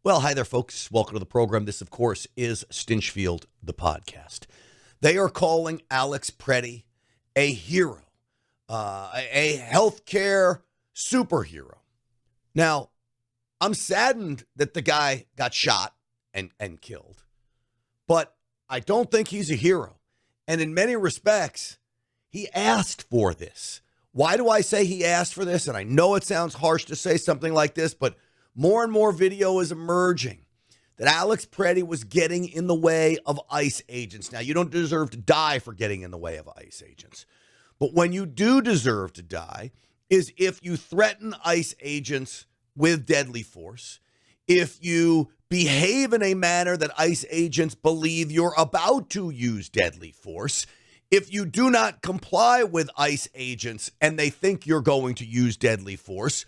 Well, hi there, folks. Welcome to the program. This, of course, is Stinchfield, the podcast. They are calling Alex Pretti a hero, a healthcare superhero. Now, I'm saddened that the guy got shot and killed, but I don't think he's a hero. And in many respects, he asked for this. Why do I say he asked for this? And I know it sounds harsh to say something like this, but more and more video is emerging that Alex Pretti was getting in the way of ICE agents. Now, you don't deserve to die for getting in the way of ICE agents. But when you do deserve to die is if you threaten ICE agents with deadly force, if you behave in a manner that ICE agents believe you're about to use deadly force, if you do not comply with ICE agents and they think you're going to use deadly force,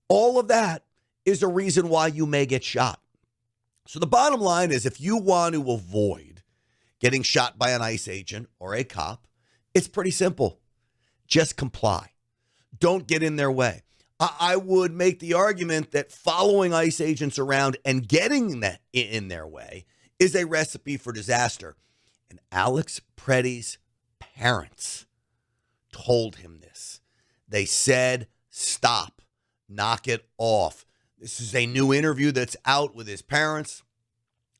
all of that is a reason why you may get shot. So the bottom line is, if you want to avoid getting shot by an ICE agent or a cop, it's pretty simple. Just comply. Don't get in their way. I would make the argument that following ICE agents around and getting that in their way is a recipe for disaster. And Alex Pretti's parents told him this. They said, stop, knock it off. This is a new interview that's out with his parents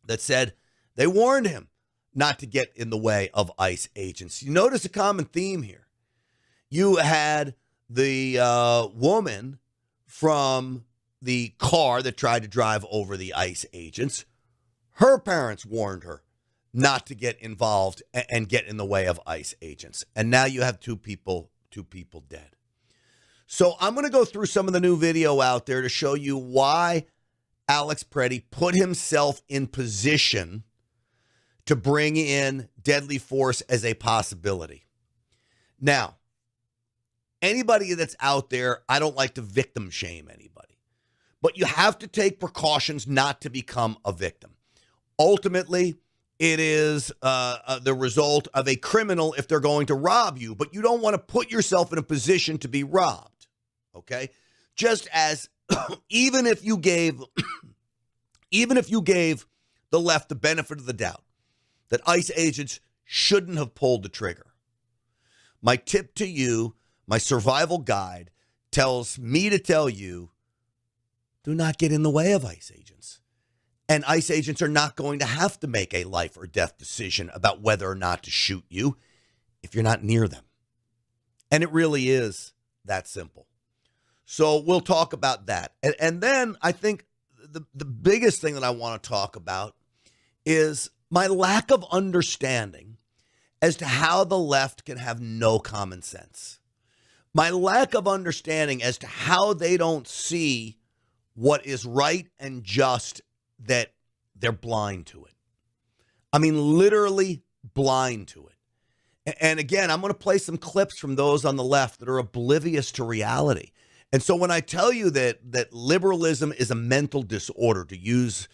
that said they warned him not to get in the way of ICE agents. You notice a common theme here. You had the woman from the car that tried to drive over the ICE agents. Her parents warned her not to get involved and get in the way of ICE agents. And now you have two people dead. So I'm going to go through some of the new video out there to show you why Alex Pretti put himself in position to bring in deadly force as a possibility. Now, anybody that's out there, I don't like to victim shame anybody, but you have to take precautions not to become a victim. Ultimately, it is the result of a criminal if they're going to rob you, but you don't want to put yourself in a position to be robbed. Okay, just as even if you gave the left the benefit of the doubt that ICE agents shouldn't have pulled the trigger, my tip to you, my survival guide, tells me to tell you, do not get in the way of ICE agents. And ICE agents are not going to have to make a life or death decision about whether or not to shoot you if you're not near them. And it really is that simple. So we'll talk about that. And then I think the biggest thing that I want to talk about is my lack of understanding as to how the left can have no common sense. My lack of understanding as to how they don't see what is right and just, that they're blind to it. I mean, literally blind to it. And again, I'm going to play some clips from those on the left that are oblivious to reality. And so when I tell you that liberalism is a mental disorder, to use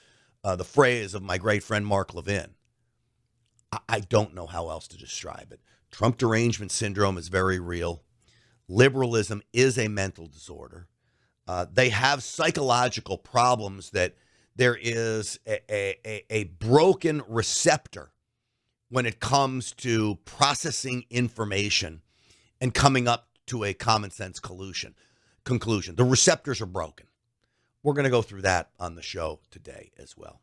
the phrase of my great friend Mark Levin, I don't know how else to describe it. Trump derangement syndrome is very real. Liberalism is a mental disorder. They have psychological problems that there is a broken receptor when it comes to processing information and coming up to a common sense conclusion. The receptors are broken. We're going to go through that on the show today as well.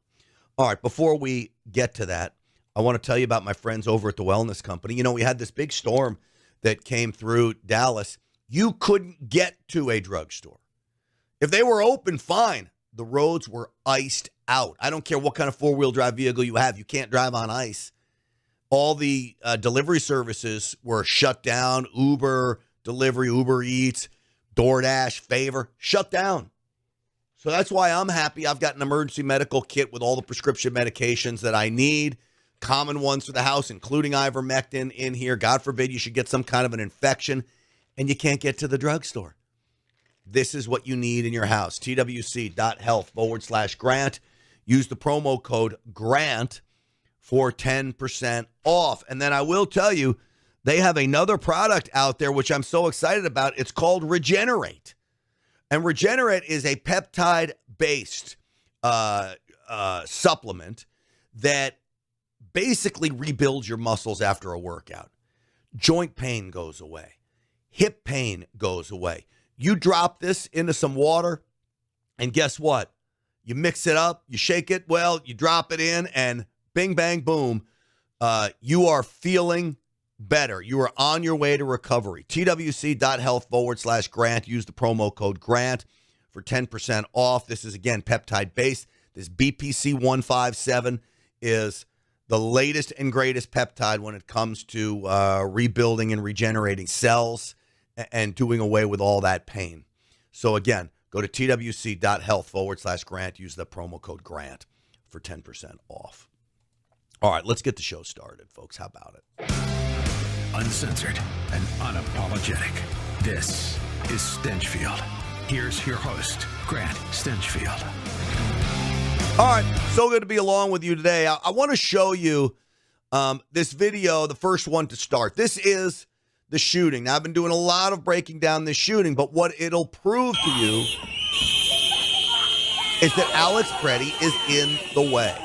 All right, before we get to that, I want to tell you about my friends over at the Wellness Company. You know, we had this big storm that came through Dallas. You couldn't get to a drugstore. If they were open, fine. The roads were iced out. I don't care what kind of four-wheel drive vehicle you have. You can't drive on ice. All the delivery services were shut down. Uber delivery, Uber Eats, DoorDash, Favor, shut down. So that's why I'm happy. I've got an emergency medical kit with all the prescription medications that I need, common ones for the house, including ivermectin in here. God forbid you should get some kind of an infection and you can't get to the drugstore. This is what you need in your house. twc.health/grant. Use the promo code GRANT for 10% off. And then I will tell you, they have another product out there, which I'm so excited about. It's called Regenerate. And Regenerate is a peptide-based supplement that basically rebuilds your muscles after a workout. Joint pain goes away. Hip pain goes away. You drop this into some water, and guess what? You mix it up, you shake it, well, you drop it in, and bing, bang, boom, you are feeling better. You are on your way to recovery. TWC.health/Grant. Use the promo code GRANT for 10% off. This is, again, peptide-based. This BPC-157 is the latest and greatest peptide when it comes to rebuilding and regenerating cells and doing away with all that pain. So, again, go to TWC.health/Grant. Use the promo code GRANT for 10% off. All right, let's get the show started, folks. How about it? Uncensored and unapologetic. This is Stinchfield. Here's your host, Grant Stinchfield. All right, so good to be along with you today. I want to show you this video, the first one to start. This is the shooting. Now, I've been doing a lot of breaking down this shooting, but what it'll prove to you is that Alex Pretti is in the way.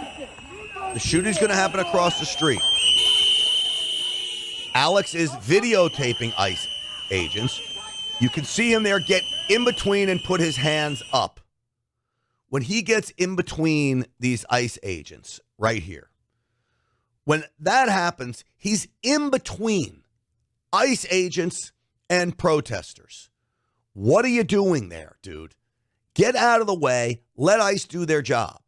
The shooting's going to happen across the street. Alex is videotaping ICE agents. You can see him there get in between and put his hands up. When he gets in between these ICE agents right here, when that happens, he's in between ICE agents and protesters. What are you doing there, dude? Get out of the way. Let ICE do their job.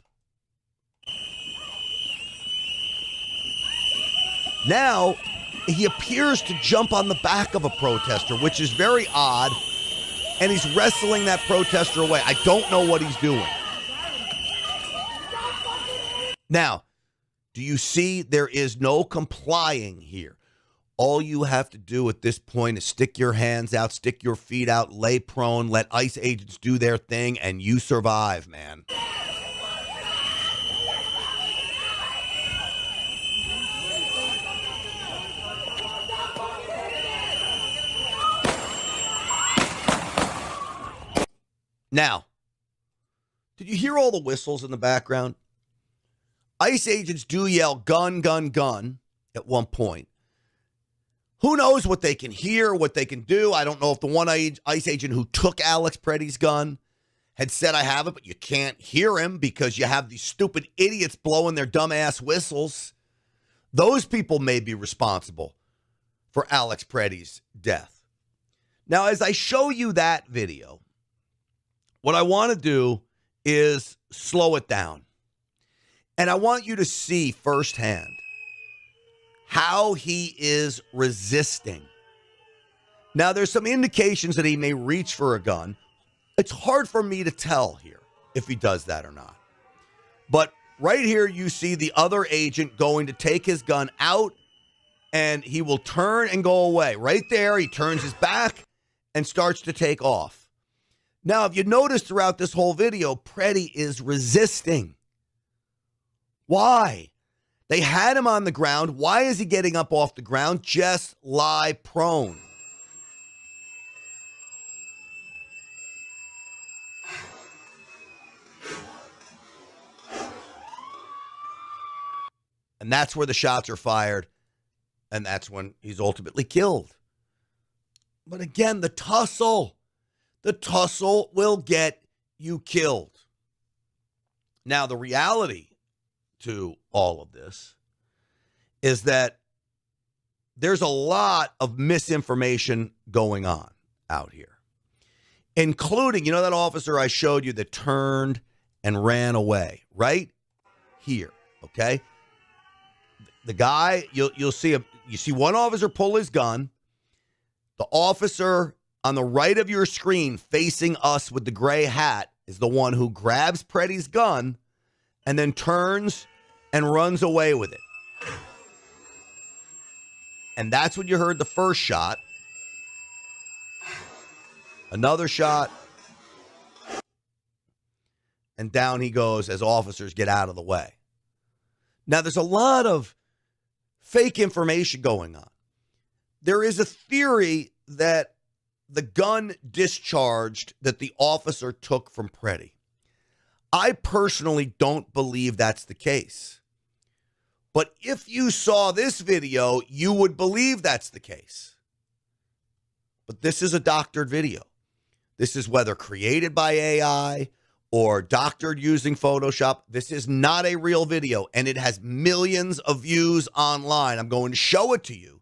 Now, he appears to jump on the back of a protester, which is very odd, and he's wrestling that protester away. I don't know what he's doing. Now, do you see there is no complying here? All you have to do at this point is stick your hands out, stick your feet out, lay prone, let ICE agents do their thing, and you survive, man. Now, did you hear all the whistles in the background? ICE agents do yell gun, gun, gun at one point. Who knows what they can hear, what they can do? I don't know if the one ICE agent who took Alex Pretti's gun had said, I have it, but you can't hear him because you have these stupid idiots blowing their dumbass whistles. Those people may be responsible for Alex Pretti's death. Now, as I show you that video, what I want to do is slow it down. And I want you to see firsthand how he is resisting. Now, there's some indications that he may reach for a gun. It's hard for me to tell here if he does that or not. But right here, you see the other agent going to take his gun out, and he will turn and go away. Right there, he turns his back and starts to take off. Now, if you notice throughout this whole video, Pretti is resisting. Why? They had him on the ground. Why is he getting up off the ground? Just lie prone. And that's where the shots are fired. And that's when he's ultimately killed. But again, the tussle will get you killed. Now, the reality to all of this is that there's a lot of misinformation going on out here, including, you know, that officer I showed you that turned and ran away right here. Okay. The guy, you'll see you see one officer pull his gun. The officer on the right of your screen facing us with the gray hat is the one who grabs Pretti's gun and then turns and runs away with it. And that's when you heard the first shot. Another shot. And down he goes as officers get out of the way. Now, there's a lot of fake information going on. There is a theory that the gun discharged that the officer took from Pretti. I personally don't believe that's the case. But if you saw this video, you would believe that's the case. But this is a doctored video. This is whether created by AI or doctored using Photoshop. This is not a real video, and it has millions of views online. I'm going to show it to you.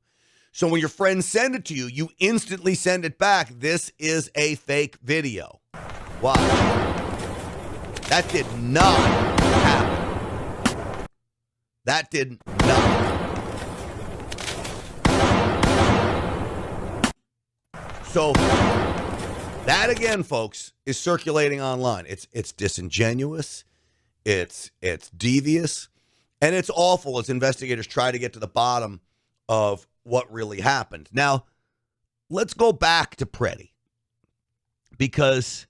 So when your friends send it to you, you instantly send it back. This is a fake video. Wow. That did not happen. That did not. So that again, folks, is circulating online. It's disingenuous, it's devious, and it's awful as investigators try to get to the bottom of what really happened. Now, let's go back to Pretti, because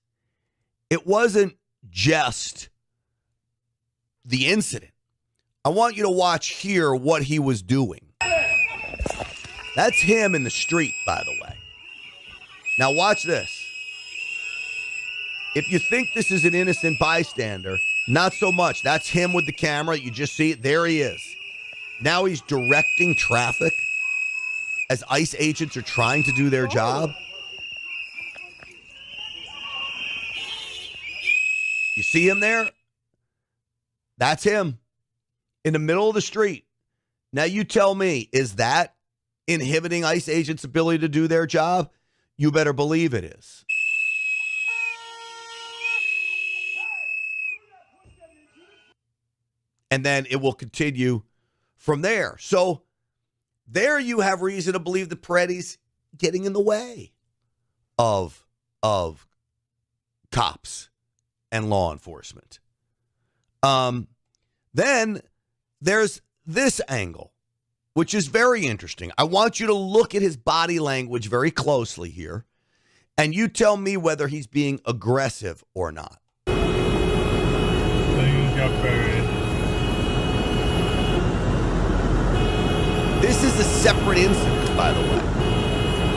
it wasn't just the incident. I want you to watch here what he was doing. That's him in the street, by the way. Now watch this. If you think this is an innocent bystander, not so much. That's him with the camera. You just see it. There he is. Now he's directing traffic as ICE agents are trying to do their job. You see him there? That's him in the middle of the street. Now you tell me, is that inhibiting ICE agents' ability to do their job? You better believe it is. And then it will continue from there. So there you have reason to believe that Pretti's getting in the way of cops and law enforcement. Then there's this angle, which is very interesting. I want you to look at his body language very closely here, and you tell me whether he's being aggressive or not. This is a separate incident, by the way.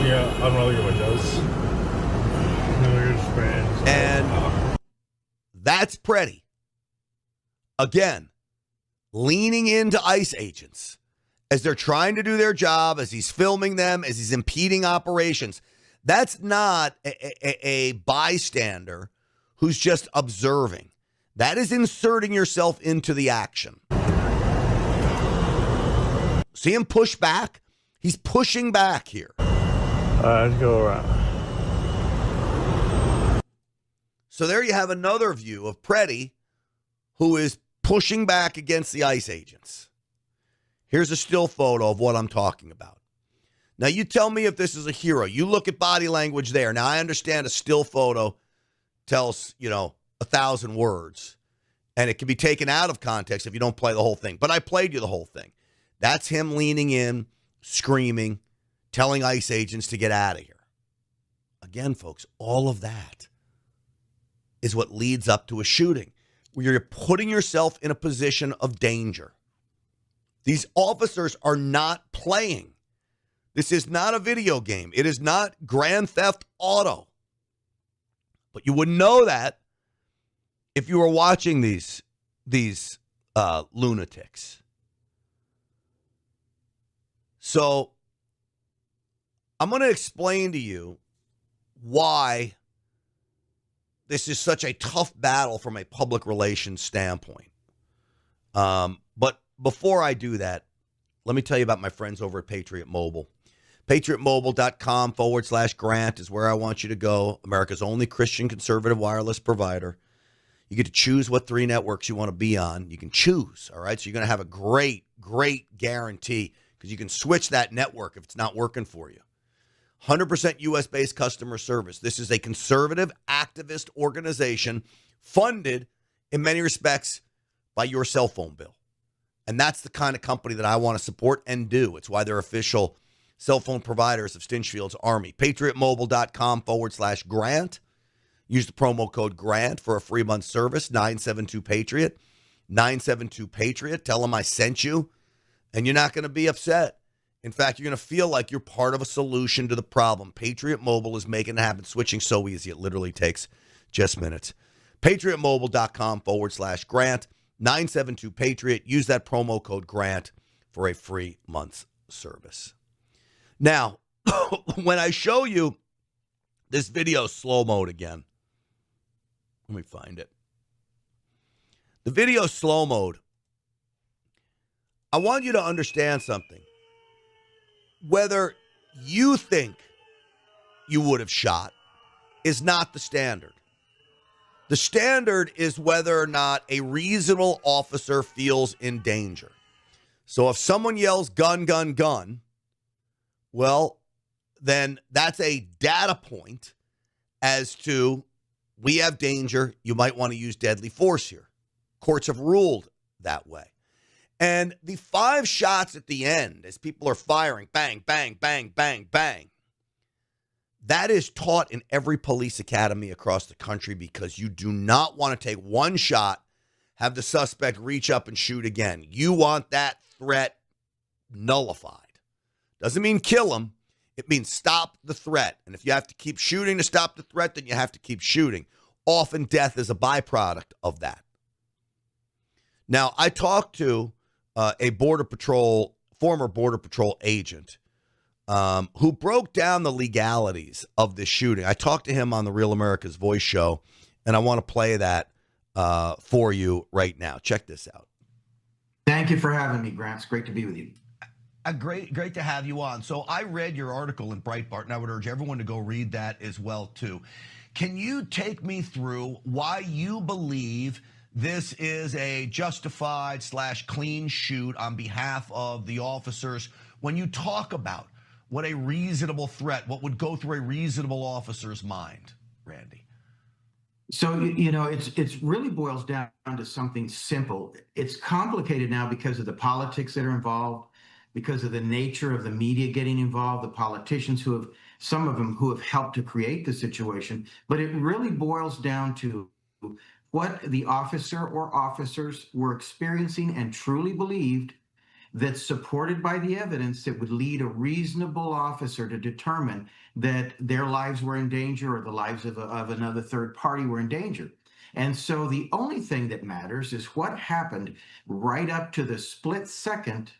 Yeah, unroll your windows. And that's Pretti. Again, leaning into ICE agents as they're trying to do their job, as he's filming them, as he's impeding operations. That's not a bystander who's just observing. That is inserting yourself into the action. See him push back? He's pushing back here. Let's go around. So there you have another view of Pretti, who is pushing back against the ICE agents. Here's a still photo of what I'm talking about. Now, you tell me if this is a hero. You look at body language there. Now, I understand a still photo tells, 1,000 words, and it can be taken out of context if you don't play the whole thing. But I played you the whole thing. That's him leaning in, screaming, telling ICE agents to get out of here. Again, folks, all of that is what leads up to a shooting, where you're putting yourself in a position of danger. These officers are not playing. This is not a video game. It is not Grand Theft Auto. But you wouldn't know that if you were watching these lunatics. So I'm going to explain to you why this is such a tough battle from a public relations standpoint. But before I do that, let me tell you about my friends over at Patriot Mobile. PatriotMobile.com/Grant is where I want you to go. America's only Christian conservative wireless provider. You get to choose what 3 networks you want to be on. You can choose, all right? So you're going to have a great guarantee because you can switch that network if it's not working for you. 100% U.S.-based customer service. This is a conservative activist organization funded in many respects by your cell phone bill. And that's the kind of company that I want to support and do. It's why they're official cell phone providers of Stinchfield's Army. PatriotMobile.com/Grant. Use the promo code GRANT for a free month service, 972-PATRIOT. 972-PATRIOT. Tell them I sent you, and you're not going to be upset. In fact, you're going to feel like you're part of a solution to the problem. Patriot Mobile is making it happen. Switching so easy, it literally takes just minutes. PatriotMobile.com/Grant, 972-PATRIOT. Use that promo code Grant for a free month's service. Now, when I show you this video slow mode again, let me find it. The video slow mode, I want you to understand something. Whether you think you would have shot is not the standard. The standard is whether or not a reasonable officer feels in danger. So if someone yells gun, gun, gun, well, then that's a data point as to we have danger. You might want to use deadly force here. Courts have ruled that way. And the 5 shots at the end, as people are firing, bang, bang, bang, bang, bang, that is taught in every police academy across the country because you do not want to take one shot, have the suspect reach up and shoot again. You want that threat nullified. Doesn't mean kill him. It means stop the threat. And if you have to keep shooting to stop the threat, then you have to keep shooting. Often death is a byproduct of that. Now, I talked to a former Border Patrol agent who broke down the legalities of this shooting. I talked to him on the Real America's Voice show, and I want to play that for you right now. Check this out. Thank you for having me, Grant. It's great to be with you. Great to have you on. So I read your article in Breitbart, and I would urge everyone to go read that as well, too. Can you take me through why you believe this is a justified / clean shoot on behalf of the officers when you talk about what a reasonable threat, what would go through a reasonable officer's mind, Randy? So, it's really boils down to something simple. It's complicated now because of the politics that are involved, because of the nature of the media getting involved, the politicians some of them who have helped to create the situation. But it really boils down to what the officer or officers were experiencing and truly believed, that's supported by the evidence that would lead a reasonable officer to determine that their lives were in danger or the lives of another third party were in danger. And so the only thing that matters is what happened right up to the split second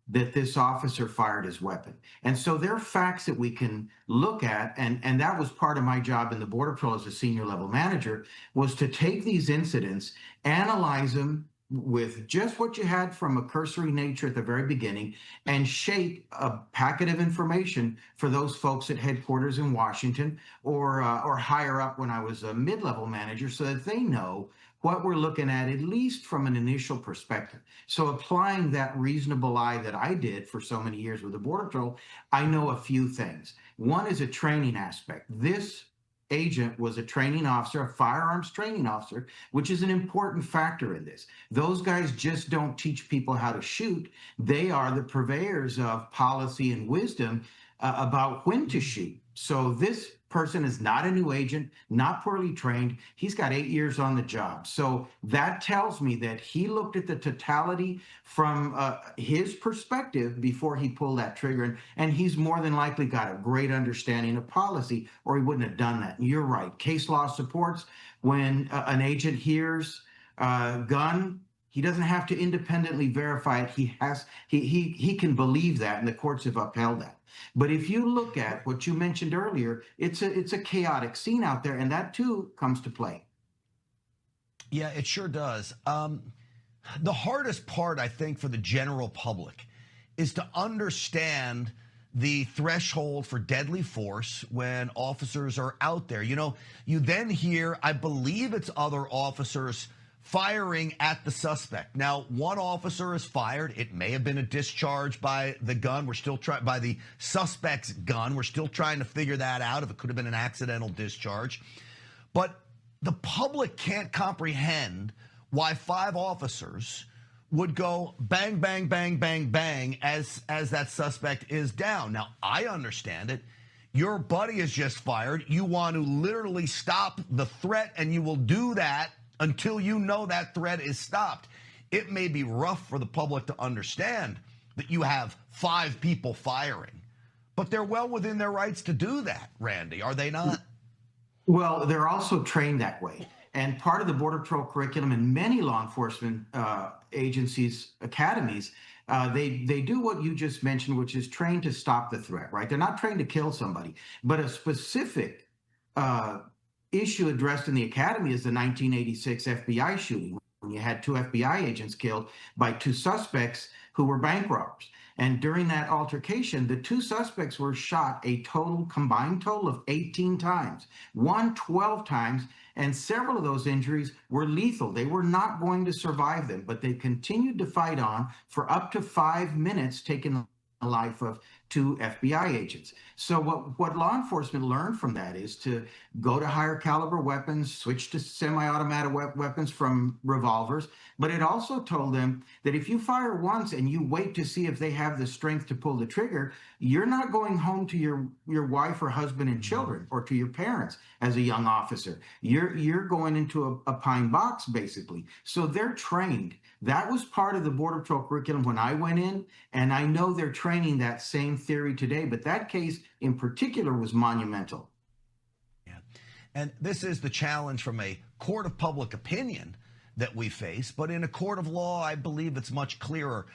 that this officer fired his weapon. And so there are facts that we can look at, and that was part of my job in the Border Patrol as a senior level manager, was to take these incidents, analyze them with just what you had from a cursory nature at the very beginning, and shape a packet of information for those folks at headquarters in Washington or higher up when I was a mid-level manager, so that they know what we're looking at least from an initial perspective. So applying that reasonable eye that I did for so many years with the Border Patrol, I know a few things. One is a training aspect. This agent was a training officer, a firearms training officer, which is an important factor in this. Those guys just don't teach people how to shoot. They are the purveyors of policy and wisdom about when to shoot. So this person is not a new agent, not poorly trained. He's got 8 years on the job. So that tells me that he looked at the totality from his perspective before he pulled that trigger. And he's more than likely got a great understanding of policy, or he wouldn't have done that. And you're right. Case law supports when an agent hears gun, he doesn't have to independently verify it. He can believe that, and the courts have upheld that. But if you look at what you mentioned earlier, it's a chaotic scene out there, and that too comes to play. Yeah, it sure does. The hardest part, I think, for the general public is to understand the threshold for deadly force when officers are out there. You know, you then hear, I believe it's other officers firing at the suspect. Now, one officer is fired. It may have been a discharge by the gun. We're still trying by the suspect's gun. We're still trying to figure that out, if it could have been an accidental discharge. But the public can't comprehend why 5 officers would go bang, bang, bang, bang, bang as that suspect is down. Now, I understand it. Your buddy is just fired. You want to literally stop the threat, and you will do that until you know that threat is stopped. It may be rough for the public to understand that you have 5 people firing, but they're well within their rights to do that, Randy, are they not? Well, they're also trained that way. And part of the Border Patrol curriculum and many law enforcement agencies, academies, they do what you just mentioned, which is train to stop the threat, right? They're not trained to kill somebody, but a specific issue addressed in the academy is the 1986 FBI shooting, when you had 2 FBI agents killed by 2 suspects who were bank robbers. And during that altercation, the 2 suspects were shot a combined total of 18 times, one 12 times, and several of those injuries were lethal. They were not going to survive them, but they continued to fight on for up to 5 minutes, taking the life of 2 FBI agents. So what law enforcement learned from that is to go to higher caliber weapons, switch to semi-automatic weapons from revolvers. But it also told them that if you fire once and you wait to see if they have the strength to pull the trigger, you're not going home to your wife or husband and children, or to your parents as a young officer. You're going into a pine box, basically. So they're trained. That was part of the Border Patrol curriculum when I went in, and I know they're training that same theory today, but that case in particular was monumental. Yeah. And this is the challenge from a court of public opinion that we face, but in a court of law, I believe it's much clearer.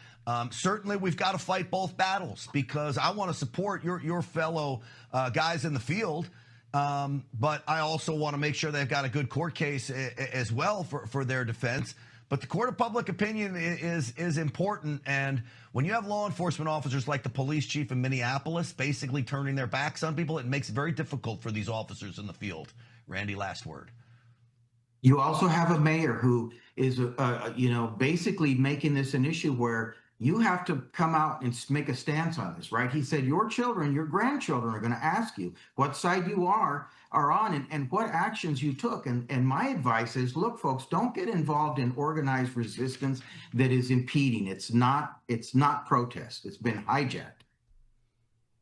Certainly, we've got to fight both battles, because I want to support your fellow guys in the field, but I also want to make sure they've got a good court case as well for their defense. But the court of public opinion is important, and when you have law enforcement officers like the police chief in Minneapolis basically turning their backs on people, it makes it very difficult for these officers in the field. Randy, last word. You also have a mayor who is, basically making this an issue where you have to come out and make a stance on this, right? He said your children, your grandchildren are going to ask you what side you are on and what actions you took. And my advice is, look, folks, don't get involved in organized resistance that is impeding. It's not protest. It's been hijacked.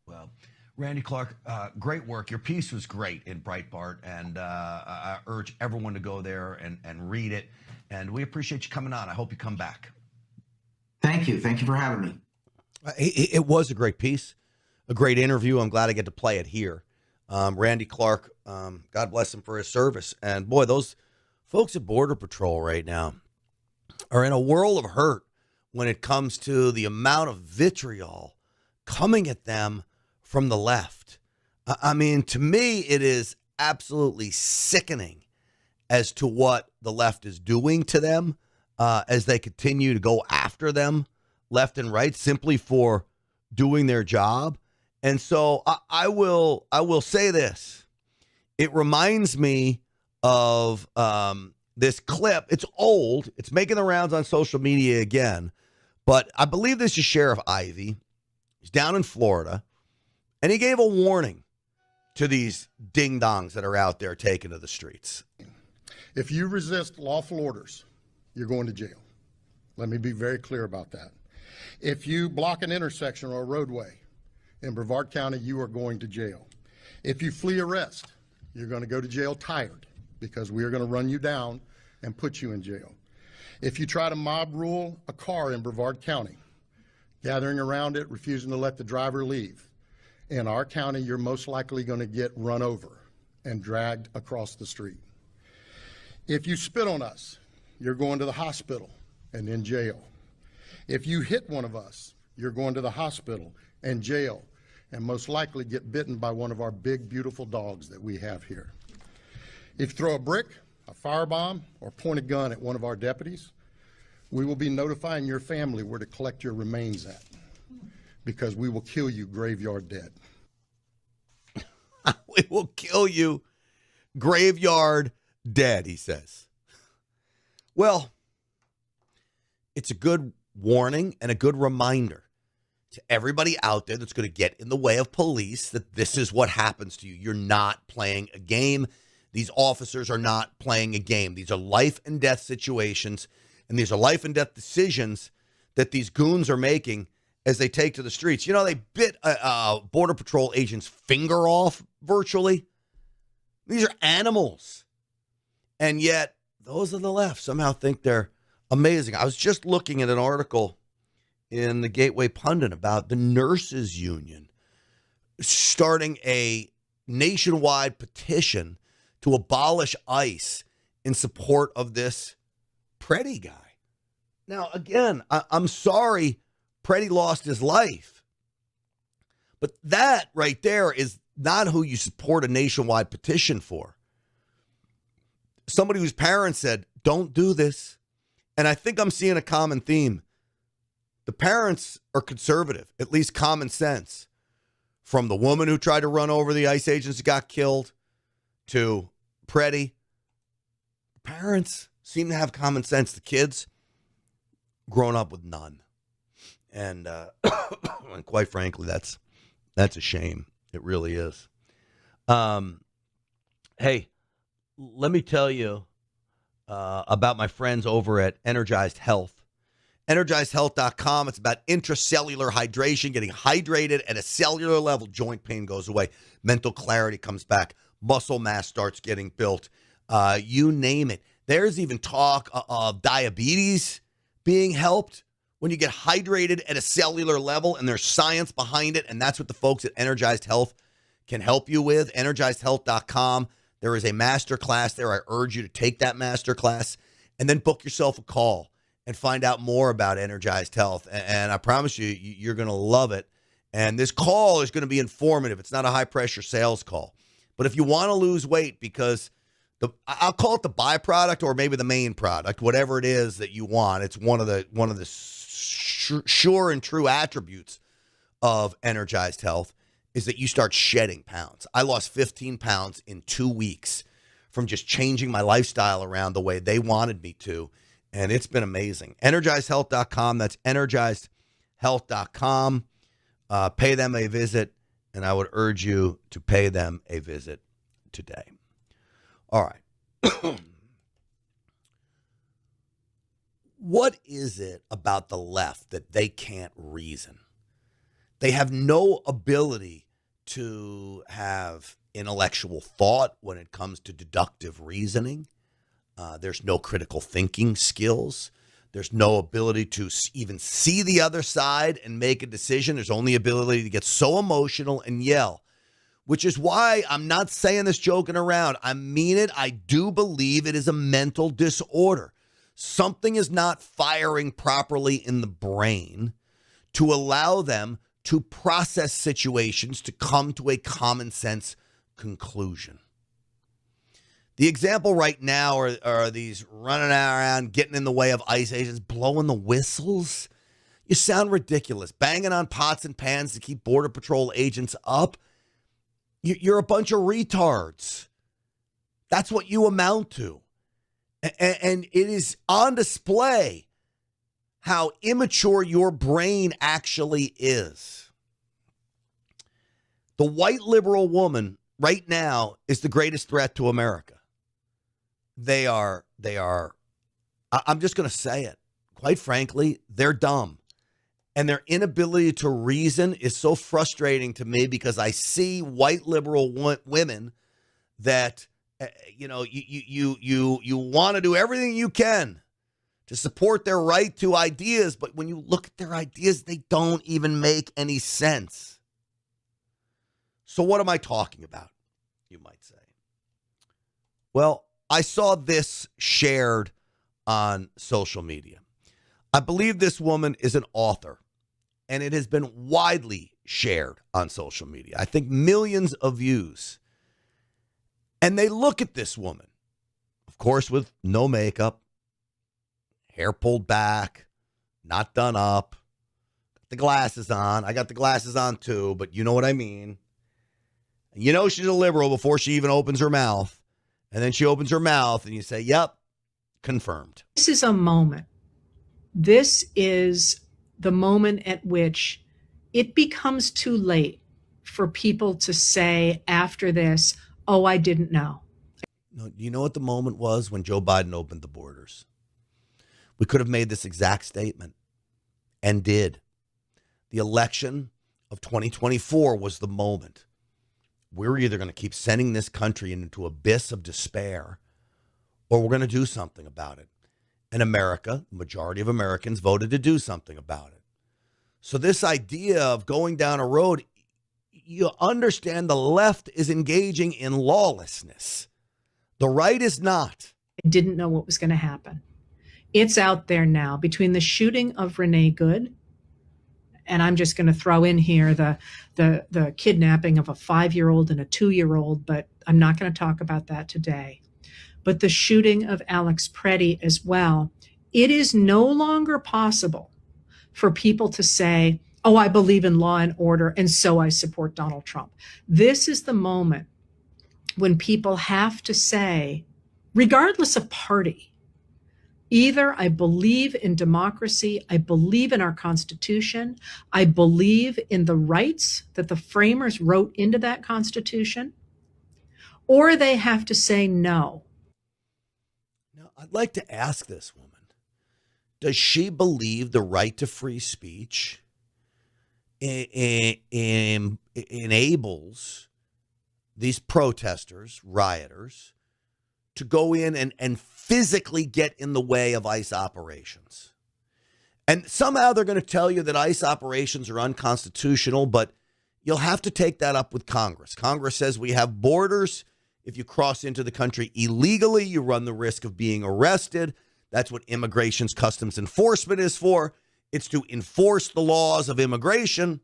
Well, Randy Clark, great work. Your piece was great in Breitbart, and I urge everyone to go there and read it. And we appreciate you coming on. I hope you come back. Thank you. Thank you for having me. It was a great piece, a great interview. I'm glad I get to play it here. Randy Clark, God bless him for his service. And boy, those folks at Border Patrol right now are in a world of hurt when it comes to the amount of vitriol coming at them from the left. I mean, to me, it is absolutely sickening as to what the left is doing to them as they continue to go after them left and right simply for doing their job. And so I will say this. It reminds me of this clip. It's old. It's making the rounds on social media again. But I believe this is Sheriff Ivey. He's down in Florida. And he gave a warning to these ding-dongs that are out there taking to the streets. If you resist lawful orders, you're going to jail. Let me be very clear about that. If you block an intersection or a roadway in Brevard County, you are going to jail. If you flee arrest, you're going to go to jail tired, because we are going to run you down and put you in jail. If you try to mob rule a car in Brevard County, gathering around it, refusing to let the driver leave, in our county, you're most likely going to get run over and dragged across the street. If you spit on us, you're going to the hospital and in jail. If you hit one of us, you're going to the hospital and jail, and most likely get bitten by one of our big, beautiful dogs that we have here. If you throw a brick, a firebomb, or point a gun at one of our deputies, we will be notifying your family where to collect your remains at, because we will kill you graveyard dead. We will kill you graveyard dead, he says. Well, it's a good warning and a good reminder to everybody out there that's going to get in the way of police that this is what happens to you. You're not playing a game. These officers are not playing a game. These are life and death situations, and these are life and death decisions that these goons are making as they take to the streets. You know, they bit a Border Patrol agent's finger off virtually. These are animals. And yet, those on the left somehow think they're amazing. I was just looking at an article in the Gateway Pundit about the nurses union starting a nationwide petition to abolish ICE in support of this Pretti guy. Now, again, I'm sorry Pretti lost his life. But that right there is not who you support a nationwide petition for. Somebody whose parents said, don't do this. And I think I'm seeing a common theme. The parents are conservative, at least common sense. From the woman who tried to run over the ICE agents who got killed to Pretti. Parents seem to have common sense. The kids, grown up with none. And, and quite frankly, that's a shame. It really is. Hey, let me tell you about my friends over at Energized Health. EnergizedHealth.com. It's about intracellular hydration, getting hydrated at a cellular level. Joint pain goes away. Mental clarity comes back. Muscle mass starts getting built. You name it. There's even talk of diabetes being helped when you get hydrated at a cellular level, and there's science behind it, and that's what the folks at Energized Health can help you with. EnergizedHealth.com. There is a master class there. I urge you to take that master class and then book yourself a call and find out more about Energized Health. And I promise you, you're going to love it. And this call is going to be informative. It's not a high-pressure sales call. But if you want to lose weight, because I'll call it the byproduct or maybe the main product, whatever it is that you want, it's one of the sure and true attributes of Energized Health is that you start shedding pounds. I lost 15 pounds in 2 weeks from just changing my lifestyle around the way they wanted me to. And it's been amazing. EnergizedHealth.com. That's EnergizedHealth.com. Pay them a visit, and I would urge you to pay them a visit today. All right. What is it about the left that they can't reason? They have no ability to have intellectual thought when it comes to deductive reasoning. There's no critical thinking skills. There's no ability to even see the other side and make a decision. There's only ability to get so emotional and yell, which is why I'm not saying this joking around. I mean it. I do believe it is a mental disorder. Something is not firing properly in the brain to allow them to process situations to come to a common sense conclusion. The example right now are these running around, getting in the way of ICE agents, blowing the whistles. You sound ridiculous. Banging on pots and pans to keep Border Patrol agents up. You're a bunch of retards. That's what you amount to. And it is on display how immature your brain actually is. The white liberal woman right now is the greatest threat to America. They are, I'm just going to say it. Quite frankly, they're dumb. And their inability to reason is so frustrating to me because I see white liberal women that, you want to do everything you can to support their right to ideas. But when you look at their ideas, they don't even make any sense. So what am I talking about, you might say? Well, I saw this shared on social media. I believe this woman is an author, and it has been widely shared on social media. I think millions of views. And they look at this woman, of course, with no makeup, hair pulled back, not done up, got the glasses on. I got the glasses on too, but you know what I mean. You know she's a liberal before she even opens her mouth. And then she opens her mouth and you say, yep, confirmed. This is a moment. This is the moment at which it becomes too late for people to say after this, oh, I didn't know. No, you know what the moment was when Joe Biden opened the borders? We could have made this exact statement and did. The election of 2024 was the moment. We're either going to keep sending this country into an abyss of despair or we're going to do something about it. And America, the majority of Americans voted to do something about it. So this idea of going down a road, you understand the left is engaging in lawlessness. The right is not. I didn't know what was going to happen. It's out there now between the shooting of Renee Good, and I'm just going to throw in here the kidnapping of a 5-year-old and a 2-year-old, but I'm not going to talk about that today. But the shooting of Alex Pretti as well. It is no longer possible for people to say, oh, I believe in law and order, and so I support Donald Trump. This is the moment when people have to say, regardless of party, either I believe in democracy, I believe in our Constitution, I believe in the rights that the framers wrote into that Constitution, or they have to say no. Now, I'd like to ask this woman, does she believe the right to free speech enables these protesters, rioters, to go in and physically get in the way of ICE operations? And somehow they're going to tell you that ICE operations are unconstitutional, but you'll have to take that up with Congress. Congress says we have borders. If you cross into the country illegally, you run the risk of being arrested. That's what Immigration's Customs Enforcement is for. It's to enforce the laws of immigration,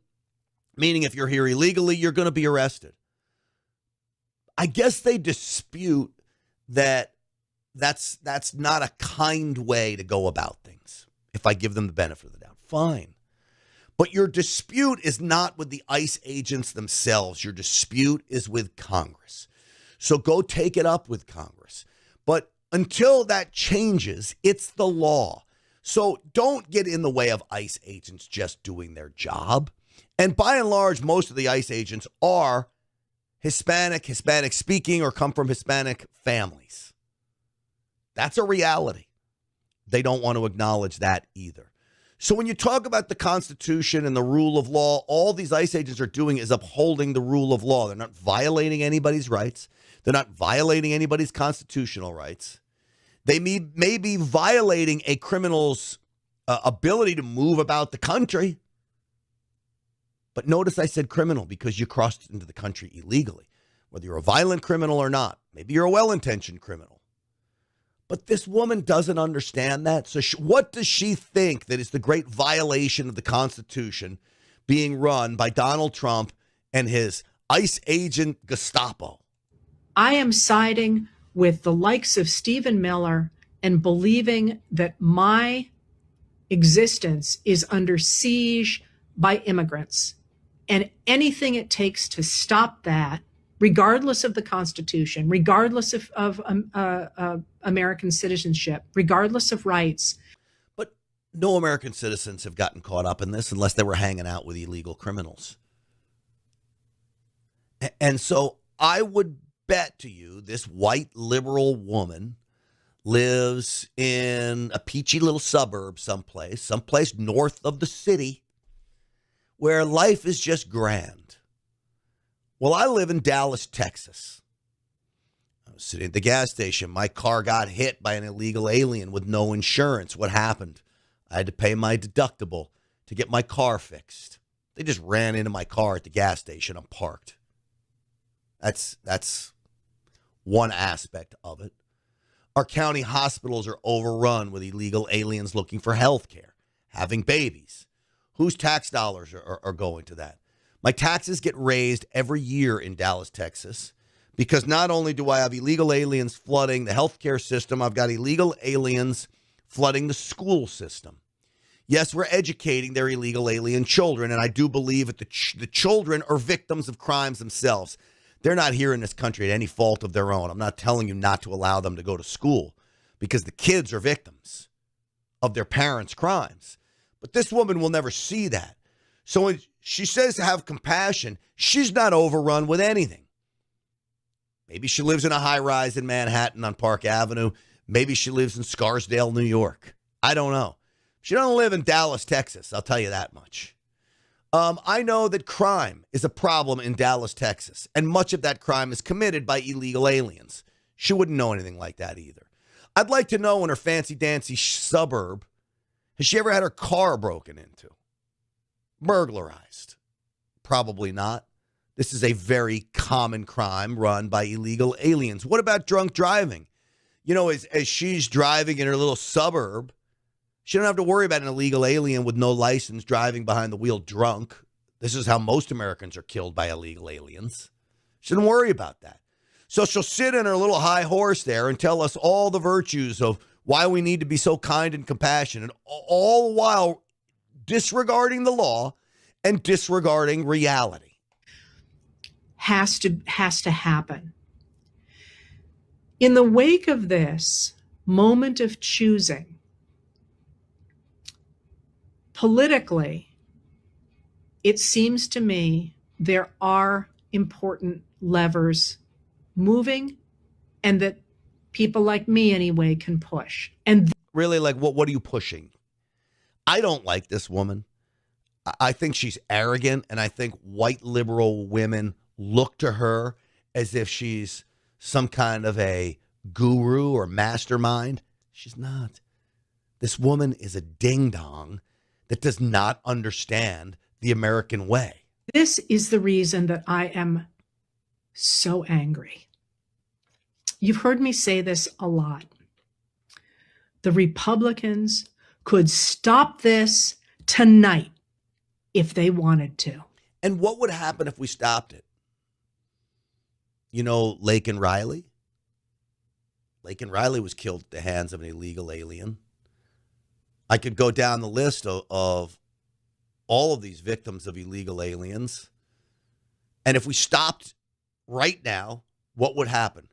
meaning if you're here illegally, you're going to be arrested. I guess they dispute that that's not a kind way to go about things. If I give them the benefit of the doubt, fine. But your dispute is not with the ICE agents themselves. Your dispute is with Congress. So go take it up with Congress. But until that changes, it's the law. So don't get in the way of ICE agents just doing their job. And by and large, most of the ICE agents are Hispanic speaking, or come from Hispanic families. That's a reality. They don't want to acknowledge that either. So when you talk about the Constitution and the rule of law, all these ICE agents are doing is upholding the rule of law. They're not violating anybody's rights. They're not violating anybody's constitutional rights. They may be violating a criminal's ability to move about the country. But notice I said criminal because you crossed into the country illegally, whether you're a violent criminal or not. Maybe you're a well-intentioned criminal. But this woman doesn't understand that. So what does she think that is the great violation of the Constitution being run by Donald Trump and his ICE agent Gestapo? I am siding with the likes of Stephen Miller and believing that my existence is under siege by immigrants, and anything it takes to stop that, regardless of the Constitution, regardless of American citizenship, regardless of rights. But no American citizens have gotten caught up in this unless they were hanging out with illegal criminals. And so I would bet to you this white liberal woman lives in a peachy little suburb someplace north of the city where life is just grand. Well, I live in Dallas, Texas. I was sitting at the gas station. My car got hit by an illegal alien with no insurance. What happened? I had to pay my deductible to get my car fixed. They just ran into my car at the gas station. I'm parked. That's one aspect of it. Our county hospitals are overrun with illegal aliens looking for health care, having babies. Whose tax dollars are going to that? My taxes get raised every year in Dallas, Texas, because not only do I have illegal aliens flooding the healthcare system, I've got illegal aliens flooding the school system. Yes, we're educating their illegal alien children, and I do believe that the children are victims of crimes themselves. They're not here in this country at any fault of their own. I'm not telling you not to allow them to go to school because the kids are victims of their parents' crimes. But this woman will never see that. So when she says to have compassion, she's not overrun with anything. Maybe she lives in a high-rise in Manhattan on Park Avenue. Maybe she lives in Scarsdale, New York. I don't know. She doesn't live in Dallas, Texas. I'll tell you that much. I know that crime is a problem in Dallas, Texas, and much of that crime is committed by illegal aliens. She wouldn't know anything like that either. I'd like to know in her fancy-dancy suburb, has she ever had her car broken into? Burglarized? Probably not. This is a very common crime run by illegal aliens. What about drunk driving? as she's driving in her little suburb, she don't have to worry about an illegal alien with no license driving behind the wheel drunk. This is how most Americans are killed by illegal aliens. She doesn't worry about that. So she'll sit in her little high horse there and tell us all the virtues of why we need to be so kind and compassionate, all the while disregarding the law and disregarding reality. Has to happen. In the wake of this moment of choosing, politically, it seems to me there are important levers moving and that people like me anyway can push. And really, like, what are you pushing? I don't like this woman. I think she's arrogant, and I think white liberal women look to her as if she's some kind of a guru or mastermind. She's not. This woman is a ding-dong that does not understand the American way. This is the reason that I am so angry. You've heard me say this a lot. The Republicans could stop this tonight if they wanted to. And what would happen if we stopped it? Laken Riley? Laken Riley was killed at the hands of an illegal alien. I could go down the list of all of these victims of illegal aliens. And if we stopped right now, what would happen?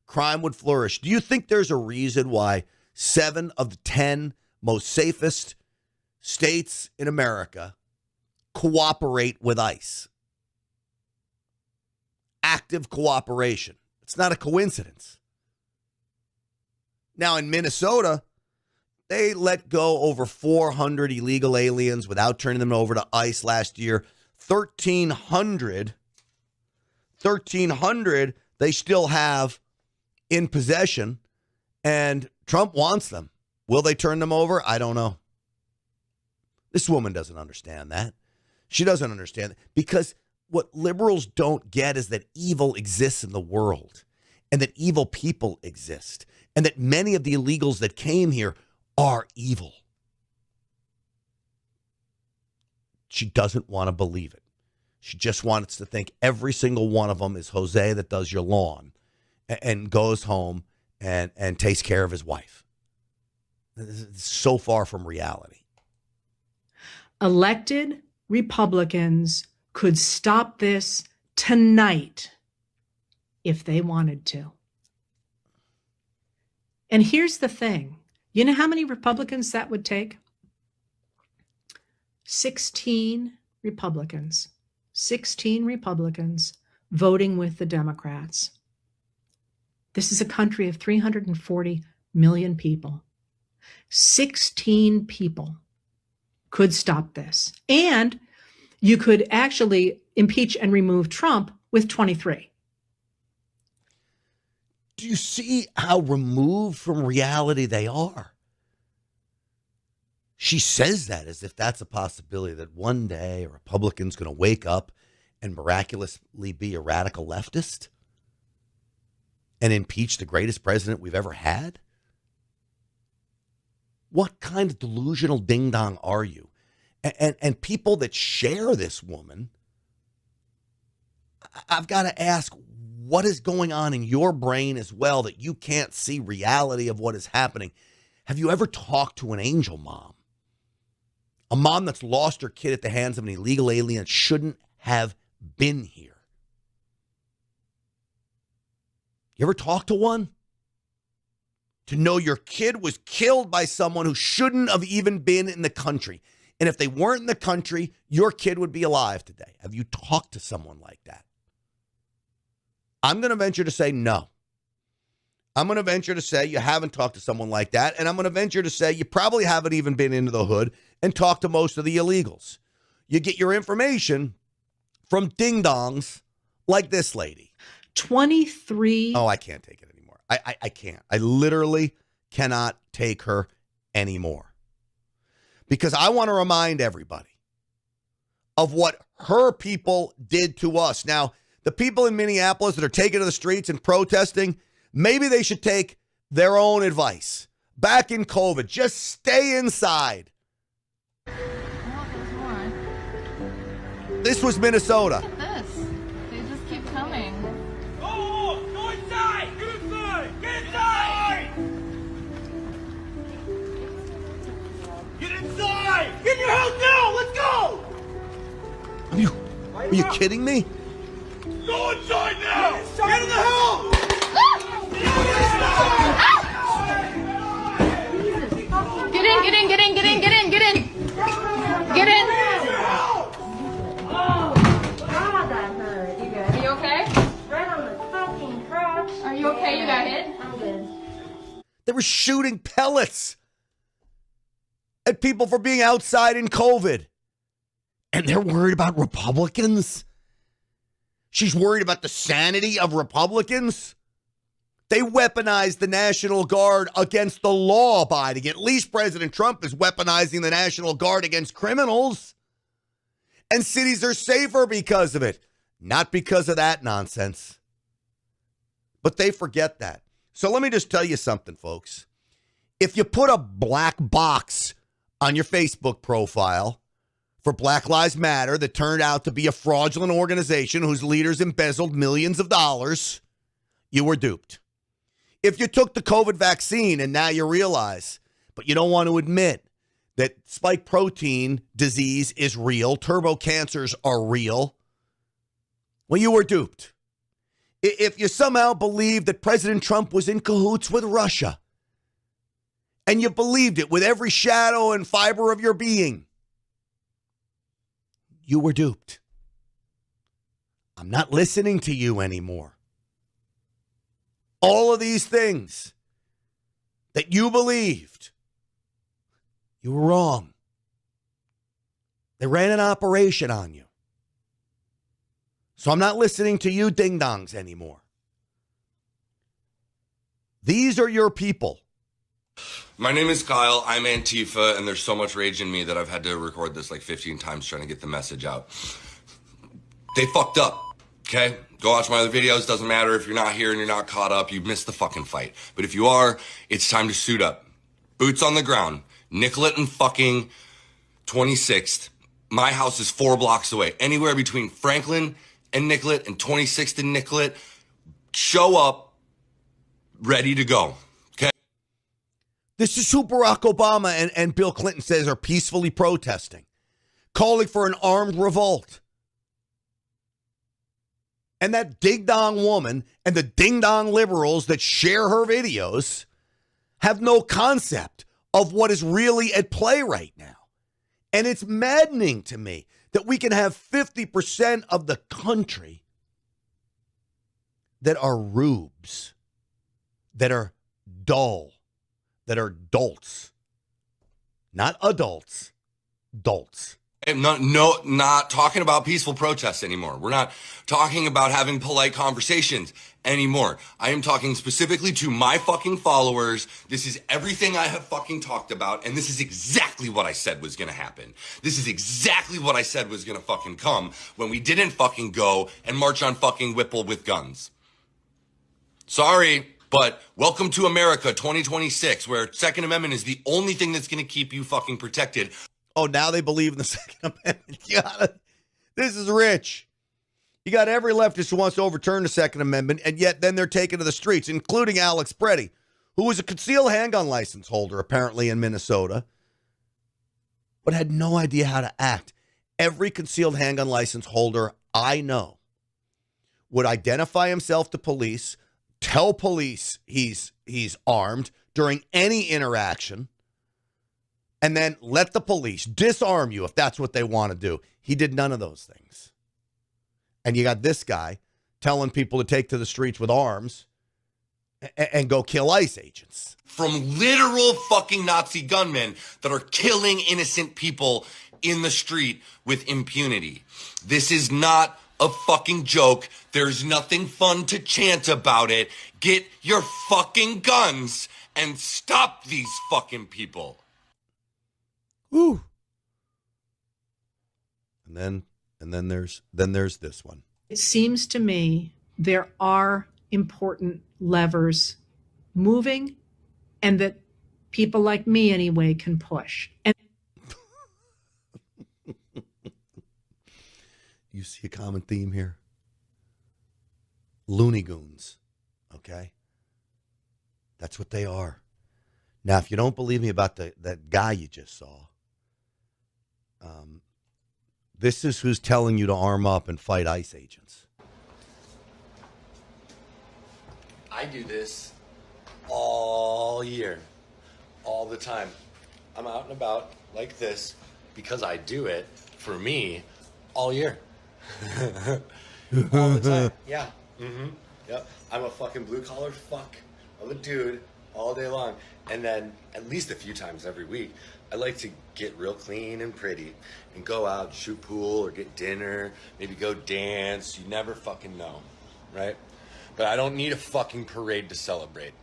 Crime would flourish. Do you think there's a reason why 7 of the 10 most safest states in America cooperate with ICE? Active cooperation. It's not a coincidence. Now, in Minnesota, they let go over 400 illegal aliens without turning them over to ICE last year. 1,300 they still have in possession, and Trump wants them. Will they turn them over? I don't know. This woman doesn't understand that. She doesn't understand it because what liberals don't get is that evil exists in the world and that evil people exist and that many of the illegals that came here are evil. She doesn't want to believe it. She just wants to think every single one of them is Jose that does your lawn and goes home and takes care of his wife. It's so far from reality. Elected Republicans could stop this tonight if they wanted to. And here's the thing. You know how many Republicans that would take? 16 Republicans. 16 Republicans voting with the Democrats. This is a country of 340 million people. 16 people could stop this. And you could actually impeach and remove Trump with 23. Do you see how removed from reality they are? She says that as if that's a possibility, that one day a Republican's going to wake up and miraculously be a radical leftist and impeach the greatest president we've ever had. What kind of delusional ding-dong are you? And people that share this woman, I've got to ask, what is going on in your brain as well that you can't see reality of what is happening? Have you ever talked to an angel mom? A mom that's lost her kid at the hands of an illegal alien shouldn't have been here. You ever talk to one? To know your kid was killed by someone who shouldn't have even been in the country. And if they weren't in the country, your kid would be alive today. Have you talked to someone like that? I'm going to venture to say no. I'm going to venture to say you haven't talked to someone like that. And I'm going to venture to say you probably haven't even been into the hood and talked to most of the illegals. You get your information from ding-dongs like this lady. 23. Oh, I can't take it anymore. I can't. I literally cannot take her anymore. Because I want to remind everybody of what her people did to us. Now, the people in Minneapolis that are taking to the streets and protesting, maybe they should take their own advice. Back in COVID, just stay inside. There's more. This was Minnesota. Look at this. They just keep coming. Go inside! Get inside! Get inside! Get inside! Get in your house now! Let's go! Are you kidding me? Go inside now! Get in the house! Get in, get in, get in, get in, get in, get in. Get in. Oh, that hurt. You good? Are you okay? Right on the fucking crotch. Are you okay? You got hit? I'm good. They were shooting pellets at people for being outside in COVID. And they're worried about Republicans? She's worried about the sanity of Republicans? They weaponized the National Guard against the law-abiding. At least President Trump is weaponizing the National Guard against criminals. And cities are safer because of it. Not because of that nonsense. But they forget that. So let me just tell you something, folks. If you put a black box on your Facebook profile for Black Lives Matter that turned out to be a fraudulent organization whose leaders embezzled millions of dollars, you were duped. If you took the COVID vaccine and now you realize, but you don't want to admit that spike protein disease is real, turbo cancers are real, well, you were duped. If you somehow believe that President Trump was in cahoots with Russia, and you believed it with every shadow and fiber of your being, you were duped. I'm not listening to you anymore. All of these things that you believed, you were wrong. They ran an operation on you. So I'm not listening to you ding-dongs anymore. These are your people. My name is Kyle. I'm Antifa, and there's so much rage in me that I've had to record this like 15 times trying to get the message out. They fucked up, okay? Go watch my other videos. Doesn't matter if you're not here and you're not caught up. You missed the fucking fight. But if you are, it's time to suit up. Boots on the ground. Nicollet and fucking 26th. My house is 4 blocks away. Anywhere between Franklin and Nicollet and 26th and Nicollet. Show up, ready to go. This is who Barack Obama and Bill Clinton says are peacefully protesting, calling for an armed revolt. And that ding-dong woman and the ding-dong liberals that share her videos have no concept of what is really at play right now. And it's maddening to me that we can have 50% of the country that are rubes, that are dull, that are dolts. Not adults, dolts. I'm not talking about peaceful protests anymore. We're not talking about having polite conversations anymore. I am talking specifically to my fucking followers. This is everything I have fucking talked about, and this is exactly what I said was gonna happen. This is exactly what I said was gonna fucking come when we didn't fucking go and march on fucking Whipple with guns. Sorry, but welcome to America 2026, where Second Amendment is the only thing that's gonna keep you fucking protected. Oh, now they believe in the Second Amendment. This is rich. You got every leftist who wants to overturn the Second Amendment, and yet then they're taken to the streets, including Alex Pretti, who was a concealed handgun license holder, apparently in Minnesota, but had no idea how to act. Every concealed handgun license holder I know would identify himself to police, tell police he's armed during any interaction, and then let the police disarm you if that's what they want to do. He did none of those things. And you got this guy telling people to take to the streets with arms and go kill ICE agents. From literal fucking Nazi gunmen that are killing innocent people in the street with impunity. This is not a fucking joke. There's nothing fun to chant about it. Get your fucking guns and stop these fucking people. Woo. And then there's this one. It seems to me there are important levers moving and that people like me anyway can push. And you see a common theme here? Looney Goons, okay? That's what they are. Now, if you don't believe me about that guy you just saw, this is who's telling you to arm up and fight ICE agents. I do this all year, all the time. I'm out and about like this because I do it for me all year. All the time. Yeah. Mm-hmm. Yep. I'm a fucking blue collar fuck of a dude all day long. And then at least a few times every week, I like to get real clean and pretty and go out, shoot pool or get dinner, maybe go dance. You never fucking know, right? But I don't need a fucking parade to celebrate.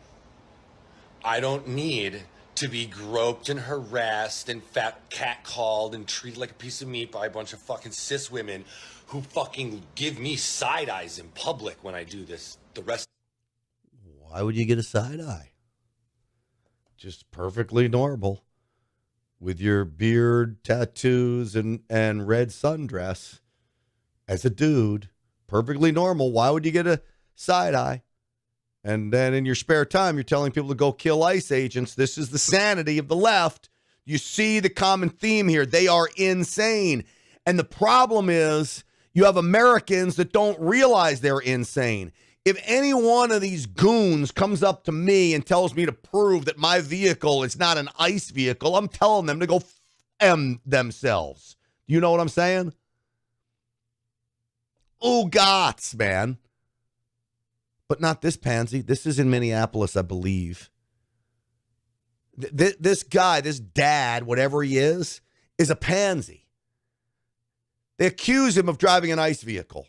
I don't need to be groped and harassed and catcalled and treated like a piece of meat by a bunch of fucking cis women who fucking give me side eyes in public when I do this. The rest. Why would you get a side eye? Just perfectly normal. With your beard, tattoos, and red sundress. As a dude, perfectly normal. Why would you get a side eye? And then in your spare time, you're telling people to go kill ICE agents. This is the sanity of the left. You see the common theme here. They are insane. And the problem is you have Americans that don't realize they're insane. If any one of these goons comes up to me and tells me to prove that my vehicle is not an ICE vehicle, I'm telling them to go M themselves. You know what I'm saying? Oh, gots, man. But not this pansy. This is in Minneapolis, I believe. This guy, this dad, whatever he is a pansy. They accuse him of driving an ICE vehicle.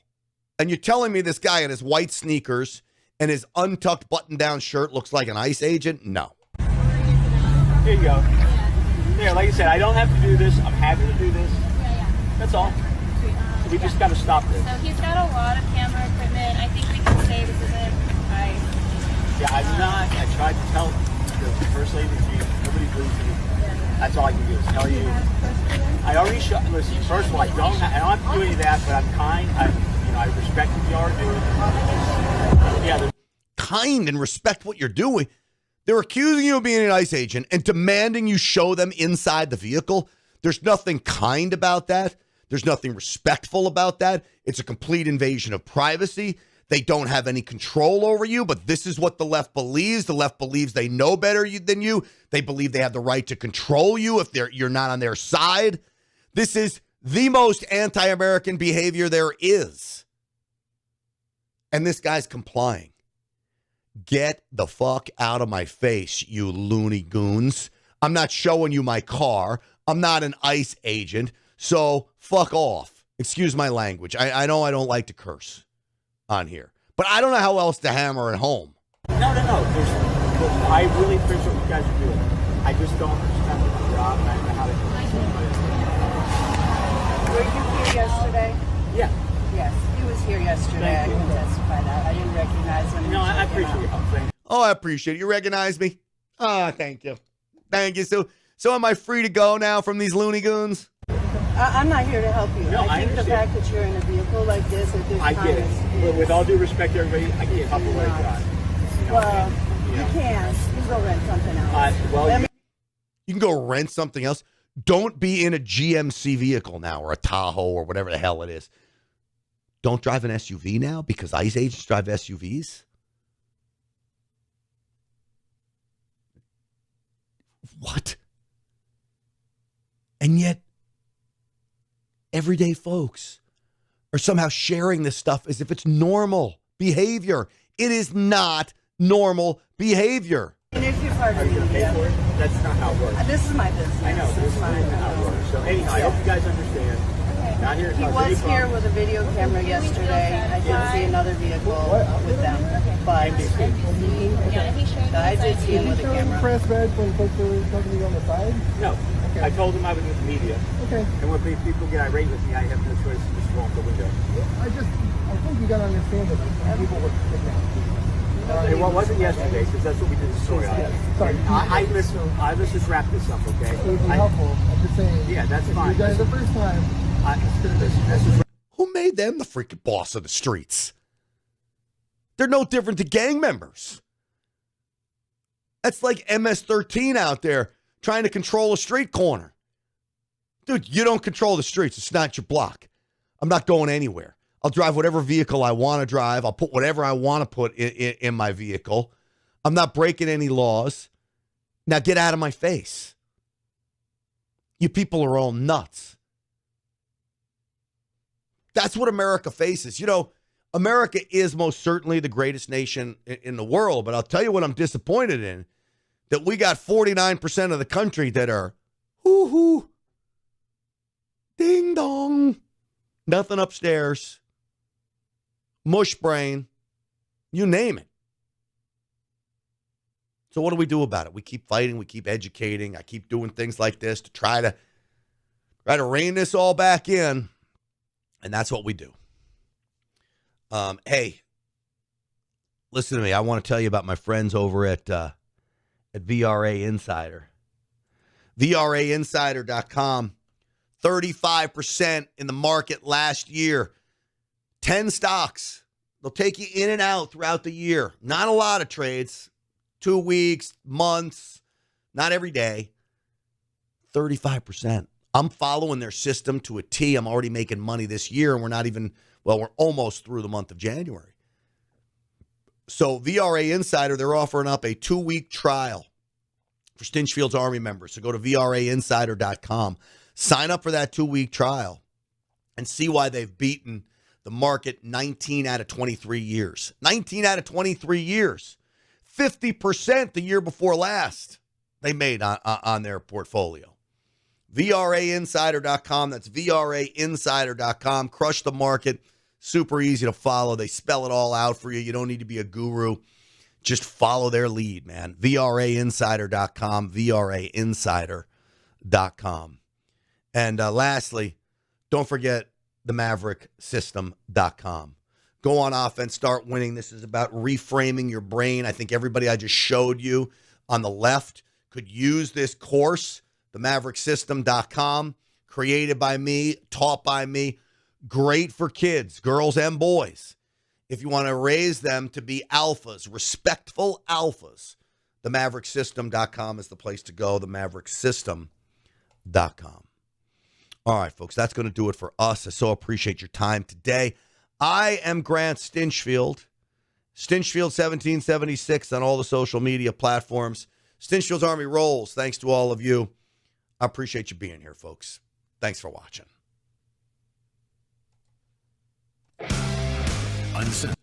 And you're telling me this guy in his white sneakers and his untucked button-down shirt looks like an ICE agent? No. Here you go. There, like I said, I don't have to do this. I'm happy to do this. That's all. So we just got to stop this. So he's got a lot of camera equipment. I think we can say this isn't ICE. Yeah, I'm not. I tried to tell the first lady that nobody believes me. That's all I can do is tell you. I already shot. Listen, first of all, I don't have to do any of that, but I'm kind. I respect what you are doing. Yeah, kind and respect what you're doing. They're accusing you of being an ICE agent and demanding you show them inside the vehicle. There's nothing kind about that. There's nothing respectful about that. It's a complete invasion of privacy. They don't have any control over you, but this is what the left believes. The left believes they know better than you. They believe they have the right to control you if you're not on their side. This is the most anti-American behavior there is. And this guy's complying. Get the fuck out of my face, you loony goons. I'm not showing you my car. I'm not an ICE agent. So fuck off. Excuse my language. I know I don't like to curse on here. But I don't know how else to hammer it home. No. I really appreciate what you guys are doing. I just don't understand the job and I don't know how to do it. Were you here yesterday? Yeah. Yes, he was here yesterday. I can testify that. I didn't recognize him. No, I appreciate your help. Oh, I appreciate it. You recognize me? Ah, thank you. Thank you. So am I free to go now from these loony goons? I'm not here to help you. No, I think the fact that you're in a vehicle like this at this I time get it. But with all due respect to everybody, I get a couple ways drive. Well, you can. You go rent something else. You can go rent something else. Don't be in a GMC vehicle now or a Tahoe or whatever the hell it is. Don't drive an SUV now because ICE agents drive SUVs? What? And yet, everyday folks are somehow sharing this stuff as if it's normal behavior. It is not normal behavior. And if you're part of the media, that's not how it works. This is my business. I know. This is not how it works. So anyhow, I hope you guys understand. Not here He was here with a video camera yesterday. I did see another vehicle with them, but I did see him with a camera. Press badge when folks are talking to you on the side? No. Okay. I told him I was with the media. Okay. And when people get irate with me, I have no choice to just roll out the window. I think you got to understand that people were kidnapped. It wasn't yesterday, because that's what we did the story on. Sorry. Let's just wrap this up, okay? It would be helpful. I'm just saying. Yeah, that's fine. You guys, the first time. Who made them the freaking boss of the streets? They're no different to gang members. That's like MS-13 out there trying to control a street corner. Dude, you don't control the streets. It's not your block. I'm not going anywhere. I'll drive whatever vehicle I want to drive. I'll put whatever I want to put in my vehicle. I'm not breaking any laws. Now get out of my face. You people are all nuts. That's what America faces. You know, America is most certainly the greatest nation in the world, but I'll tell you what I'm disappointed in, that we got 49% of the country that are hoo-hoo, ding-dong, nothing upstairs, mush brain, you name it. So what do we do about it? We keep fighting. We keep educating. I keep doing things like this to try to rein this all back in, and that's what we do. Hey, listen to me. I want to tell you about my friends over at VRA Insider. VRAinsider.com. 35% in the market last year. 10 stocks. They'll take you in and out throughout the year. Not a lot of trades. 2 weeks, months, not every day. 35%. I'm following their system to a T. I'm already making money this year, and we're almost through the month of January. So VRA Insider, they're offering up a 2-week trial for Stinchfield's Army members. So go to VRAinsider.com. Sign up for that 2-week trial and see why they've beaten the market 19 out of 23 years. 19 out of 23 years. 50% the year before last they made on their portfolio. VRAinsider.com. That's VRAinsider.com. Crush the market. Super easy to follow. They spell it all out for you. You don't need to be a guru. Just follow their lead, man. VRAinsider.com. VRAinsider.com. And lastly, don't forget the MaverickSystem.com. Go on offense, start winning. This is about reframing your brain. I think everybody I just showed you on the left could use this course, the MaverickSystem.com, created by me, taught by me. Great for kids, girls and boys. If you want to raise them to be alphas, respectful alphas, the MaverickSystem.com is the place to go, the MaverickSystem.com. All right, folks, that's going to do it for us. I so appreciate your time today. I am Grant Stinchfield, Stinchfield 1776 on all the social media platforms. Stinchfield's Army rolls. Thanks to all of you. I appreciate you being here, folks. Thanks for watching. Uncensored.